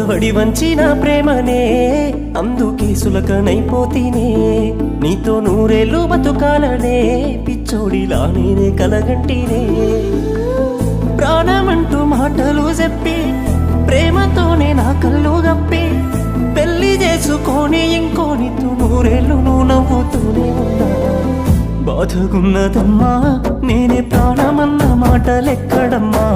వడి వంచిన ప్రేమనే అందుకే సులకనైపోతీనే నీతో నూరేళ్ళు బతుకాలనే పిచ్చోడిలా నేనే కలగంటినే ప్రాణమంటూ మాటలు చెప్పి ప్రేమతోనే నా కళ్ళు గప్పి పెళ్లి చేసుకొని ఇంకోనితో నూరేళ్ళు నువ్వు నవ్వుతూనే ఉన్నా బాధగున్నదమ్మా నేనే ప్రాణమన్న మాటలెక్కడమ్మా